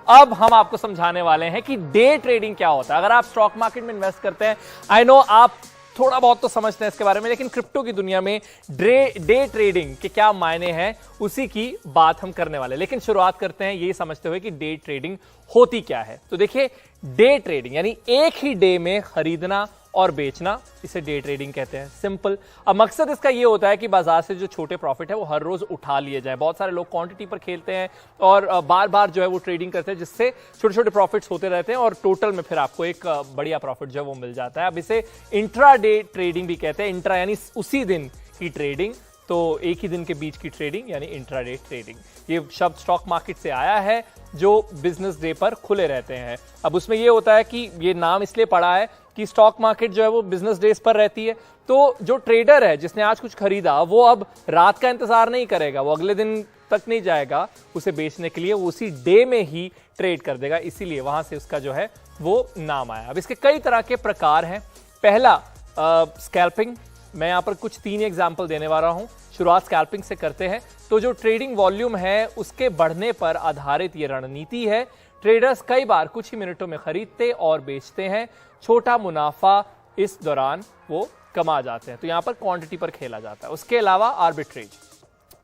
अब हम आपको समझाने वाले हैं कि डे ट्रेडिंग क्या होता है। अगर आप स्टॉक मार्केट में इन्वेस्ट करते हैं, आई नो आप थोड़ा बहुत तो समझते हैं इसके बारे में, लेकिन क्रिप्टो की दुनिया में डे ट्रेडिंग के क्या मायने हैं उसी की बात हम करने वाले। लेकिन शुरुआत करते हैं ये समझते हुए कि डे ट्रेडिंग होती क्या है। तो देखिए, डे ट्रेडिंग यानी एक ही डे में खरीदना और बेचना, इसे डे ट्रेडिंग कहते हैं। सिंपल। अब मकसद इसका यह होता है कि बाजार से जो छोटे प्रॉफिट है वो हर रोज उठा लिए जाए। बहुत सारे लोग क्वांटिटी पर खेलते हैं और बार बार जो है वो ट्रेडिंग करते हैं, जिससे छोटे छोटे प्रॉफिट्स होते रहते हैं और टोटल में फिर आपको एक बढ़िया प्रॉफिट जो है वो मिल जाता है। अब इसे इंट्रा डे ट्रेडिंग भी कहते हैं। इंट्रा यानी उसी दिन की ट्रेडिंग, तो एक ही दिन के बीच की ट्रेडिंग यानी इंट्राडे ट्रेडिंग। ये शब्द स्टॉक मार्केट से आया है जो बिजनेस डे पर खुले रहते हैं। अब उसमें ये होता है कि ये नाम इसलिए पड़ा है कि स्टॉक मार्केट जो है वो बिजनेस डेज पर रहती है, तो जो ट्रेडर है जिसने आज कुछ खरीदा वो अब रात का इंतजार नहीं करेगा, वो अगले दिन तक नहीं जाएगा उसे बेचने के लिए, वो उसी डे में ही ट्रेड कर देगा। इसीलिए वहां से उसका जो है वो नाम आया। अब इसके कई तरह के प्रकार हैं। पहला स्कैल्पिंग। मैं यहां पर कुछ 3 एग्जाम्पल देने वाला हूं। शुरुआत स्कैल्पिंग से करते हैं। तो जो ट्रेडिंग वॉल्यूम है उसके बढ़ने पर आधारित ये रणनीति है। ट्रेडर्स कई बार कुछ ही मिनटों में खरीदते और बेचते हैं। छोटा मुनाफा इस दौरान वो कमा जाते हैं। तो यहां पर क्वांटिटी पर खेला जाता है। उसके अलावा आर्बिट्रेज,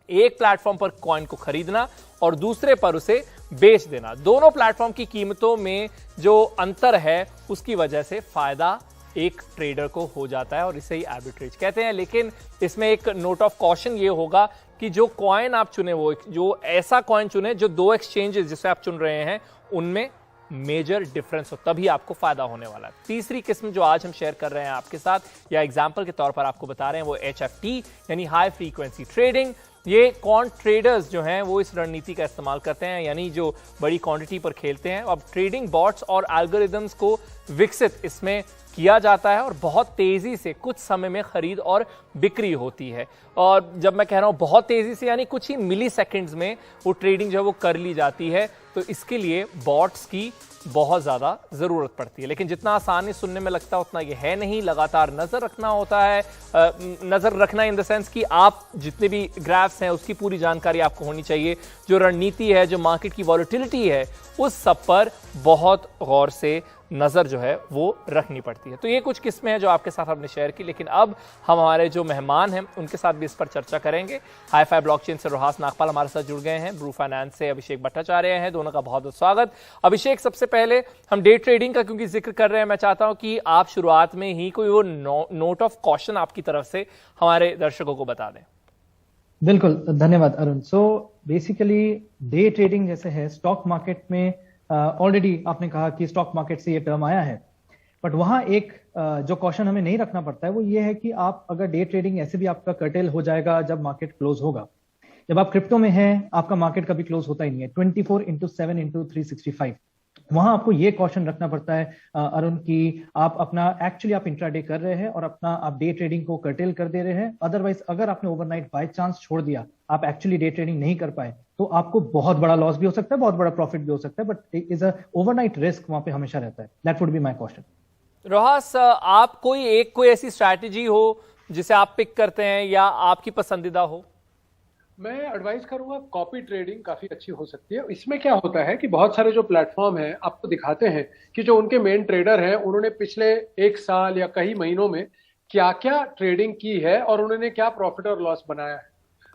एक प्लेटफॉर्म पर कॉइन को खरीदना और दूसरे पर उसे बेच देना। दोनों प्लेटफॉर्म की कीमतों में जो अंतर है उसकी वजह से फायदा एक ट्रेडर को हो जाता है और इसे ही आर्बिट्रेज कहते हैं। लेकिन इसमें एक नोट ऑफ कॉशन ये होगा कि जो कॉइन आप चुने, वो जो ऐसा कॉइन चुने जो 2 एक्सचेंजेस जिसे आप चुन रहे हैं उनमें मेजर डिफरेंस हो, तभी आपको फायदा होने वाला है। तीसरी किस्म जो आज हम शेयर कर रहे हैं आपके साथ या एग्जांपल के तौर पर आपको बता रहे हैं वो HFT यानी हाई फ्रीक्वेंसी ट्रेडिंग। ये क्वांट ट्रेडर्स जो हैं वो इस रणनीति का इस्तेमाल करते हैं, यानी जो बड़ी क्वांटिटी पर खेलते हैं। अब ट्रेडिंग बॉट्स और एल्गोरिदम्स को विकसित इसमें किया जाता है और बहुत तेजी से कुछ समय में खरीद और बिक्री होती है। और जब मैं कह रहा हूं बहुत तेजी से, यानी कुछ ही मिली सेकेंड्स में वो ट्रेडिंग जो है वो कर ली जाती है। तो इसके लिए बॉट्स की बहुत ज्यादा जरूरत पड़ती है। लेकिन जितना आसानी सुनने में लगता है उतना ये है नहीं। लगातार नजर रखना होता है। नजर रखना इन द सेंस कि आप जितने भी ग्राफ्स हैं उसकी पूरी जानकारी आपको होनी चाहिए। जो रणनीति है, जो मार्केट की वॉलेटिलिटी है, उस सब पर बहुत गौर से नजर जो है वो रखनी पड़ती है। तो ये कुछ किस्में हैं जो आपके साथ हमने शेयर की। लेकिन अब हम हमारे जो मेहमान हैं उनके साथ भी इस पर चर्चा करेंगे। हाई-फाई ब्लॉकचेन से रोहास नागपाल हमारे साथ जुड़ गए हैं। ब्रू फाइनेंस से अभिषेक भट्टाचार्य हैं। दोनों का बहुत बहुत स्वागत। अभिषेक, सबसे पहले हम डे ट्रेडिंग का क्योंकि जिक्र कर रहे हैं, मैं चाहता हूं कि आप शुरुआत में ही कोई वो नोट ऑफ कॉशन आपकी तरफ से हमारे दर्शकों को बता दें। बिल्कुल, धन्यवाद Arun. So basically day trading जैसे है स्टॉक मार्केट में, ऑलरेडी आपने कहा कि स्टॉक मार्केट से ये टर्म आया है, बट वहां एक जो कॉशन हमें नहीं रखना पड़ता है वो ये है कि आप अगर डे ट्रेडिंग ऐसे भी आपका कर्टेल हो जाएगा जब मार्केट क्लोज होगा। जब आप क्रिप्टो में हैं आपका मार्केट कभी क्लोज होता ही नहीं है, 24/7/365। वहां आपको ये कॉशन रखना पड़ता है अरुण कि आप अपना एक्चुअली आप इंट्राडे कर रहे हैं और अपना आप डे ट्रेडिंग को कर्टेल कर दे रहे हैं। अदरवाइज अगर आपने ओवरनाइट बाय चांस छोड़ दिया, आप एक्चुअली डे ट्रेडिंग नहीं कर पाए, तो आपको बहुत बड़ा लॉस भी हो सकता है, बहुत बड़ा प्रॉफिट भी हो सकता है, but is a overnight risk वहां पे हमेशा रहता है। That would be my question. रोहास, आप कोई ऐसी स्ट्रैटेजी हो जिसे आप पिक करते हैं या आपकी पसंदीदा हो? मैं एडवाइस करूंगा, कॉपी ट्रेडिंग काफी अच्छी हो सकती है। इसमें क्या होता है कि बहुत सारे जो प्लेटफॉर्म हैं आपको दिखाते हैं कि जो उनके मेन ट्रेडर हैं उन्होंने पिछले 1 साल या कई महीनों में क्या क्या ट्रेडिंग की है और उन्होंने क्या प्रॉफिट और लॉस बनाया है।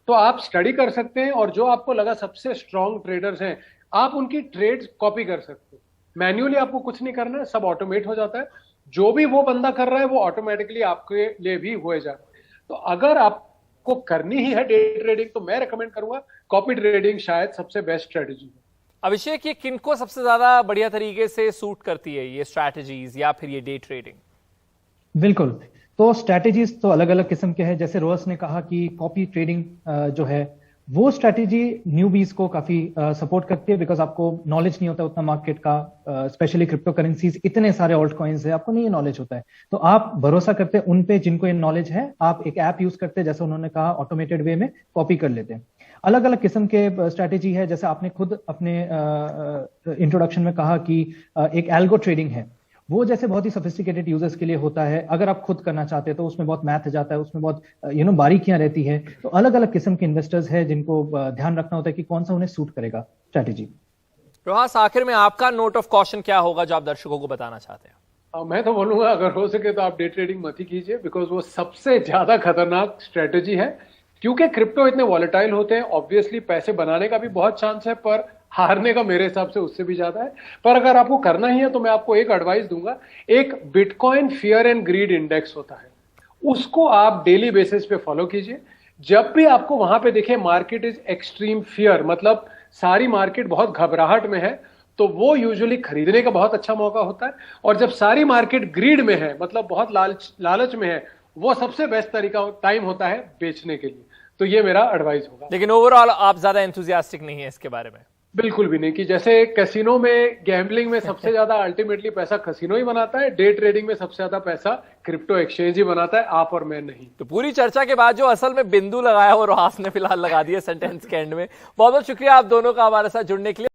तो आप स्टडी कर सकते हैं और जो आपको लगा सबसे स्ट्रॉन्ग ट्रेडर्स हैं आप उनकी ट्रेड्स कॉपी कर सकते हैं। मैन्युअली आपको कुछ नहीं करना है, सब ऑटोमेट हो जाता है। जो भी वो बंदा कर रहा है वो ऑटोमेटिकली आपके लिए भी हो जाता है। तो अगर आपको करनी ही है डे ट्रेडिंग तो मैं रेकमेंड करूंगा कॉपी ट्रेडिंग शायद सबसे बेस्ट स्ट्रेटेजी है। अभिषेक, ये किनको सबसे ज्यादा बढ़िया तरीके से सूट करती है, ये स्ट्रैटेजीज या फिर ये डे ट्रेडिंग? बिल्कुल, तो स्ट्रैटेजीज तो अलग अलग किस्म के हैं। जैसे रोहस ने कहा कि कॉपी ट्रेडिंग जो है वो स्ट्रैटेजी न्यूबीज को काफी सपोर्ट करती है, बिकॉज आपको नॉलेज नहीं होता उतना मार्केट का, स्पेशली क्रिप्टो करेंसीज, इतने सारे ऑल्ट कॉइन्स है, आपको नहीं नॉलेज होता है। तो आप भरोसा करते हैं उन पे जिनको ये नॉलेज है। आप एक ऐप यूज करते हैं, जैसे उन्होंने कहा, ऑटोमेटेड वे में कॉपी कर लेते हैं। अलग अलग किस्म के स्ट्रैटेजी है, जैसे आपने खुद अपने इंट्रोडक्शन में कहा कि एक एल्गो ट्रेडिंग है, वो जैसे बहुत ही सोफिस्टिकेटेड यूजर्स के लिए होता है। अगर आप खुद करना चाहते हैं तो उसमें बहुत मैथ जाता है, उसमें बहुत बारीकियां रहती है। तो अलग अलग किस्म के इन्वेस्टर्स हैं जिनको ध्यान रखना होता है कि कौन सा उन्हें सूट करेगा स्ट्रैटेजी। रोहास, आखिर में आपका नोट ऑफ कॉशन क्या होगा जो आप दर्शकों को बताना चाहते हैं? मैं तो बोलूंगा अगर हो सके तो आप डे ट्रेडिंग मत ही कीजिए, बिकॉज वो सबसे ज्यादा खतरनाक स्ट्रेटेजी है। क्योंकि क्रिप्टो इतने वॉलेटाइल होते हैं, ऑब्वियसली पैसे बनाने का भी बहुत चांस है, पर हारने का मेरे हिसाब से उससे भी ज्यादा है। पर अगर आपको करना ही है तो मैं आपको एक एडवाइस दूंगा। एक bitcoin fear and greed index होता है, उसको आप डेली बेसिस पे फॉलो कीजिए। जब भी आपको वहां पे देखे मार्केट इज एक्सट्रीम फियर, मतलब सारी मार्केट बहुत घबराहट में है, तो वो यूजुअली खरीदने का बहुत अच्छा मौका होता है। और जब सारी मार्केट ग्रीड में है, मतलब बहुत लालच में है, वो सबसे बेस्ट तरीका टाइम होता है बेचने के लिए। तो ये मेरा एडवाइस होगा। लेकिन ओवरऑल आप ज्यादा एंथुजियास्टिक नहीं है इसके बारे में? बिल्कुल भी नहीं, कि जैसे कैसीनो में, गैम्बलिंग में सबसे ज्यादा अल्टीमेटली पैसा कैसीनो ही बनाता है, डे ट्रेडिंग में सबसे ज्यादा पैसा क्रिप्टो एक्सचेंज ही बनाता है, आप और मैं नहीं। तो पूरी चर्चा के बाद जो असल में बिंदु लगाया वो रोहास ने फिलहाल लगा दिया सेंटेंस के एंड में। बहुत बहुत शुक्रिया आप दोनों का हमारे साथ जुड़ने के लिए।